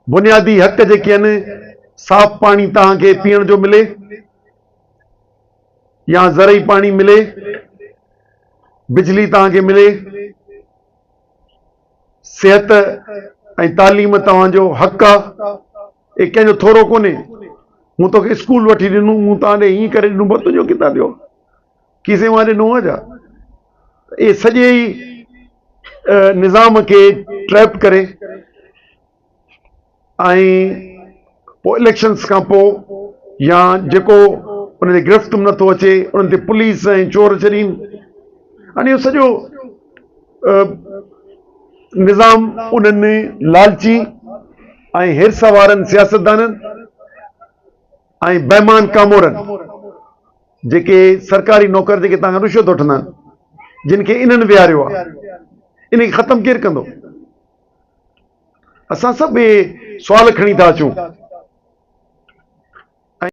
बुनियादी हक़ जेके आहिनि, साफ़ पाणी तव्हांखे पीअण जो मिले या ज़रई पाणी मिले, बिजली तव्हांखे मिले, सिहत ऐं तालीम तव्हांजो हक़ आहे। कंहिंजो थोरो कोन्हे। मूं तोखे स्कूल वठी ॾिनो, मूं तव्हां ॾे हीअं करे ॾिनो, पर तुंहिंजो किथां ॾियो? किसे मां ॾिनो आहे छा? इहे सॼे ई निज़ाम खे ट्रैप करे ऐं पोइ इलेक्शन्स खां पोइ या जेको उन ते गिरफ़्त में नथो अचे उन्हनि ते पुलिस ऐं चोर छॾीनि। हाणे इहो सॼो निज़ाम उन्हनि लालची ऐं हिर्स वारनि सियासतदाननि ऐं बेईमान कामोरनि जेके सरकारी नौकर जेके तव्हांखां रिश्वत वठंदा आहिनि, जिन खे इन्हनि विहारियो आहे, इन खे ख़तमु केरु कंदो? असां सभु सुवाल खणी था अचूं।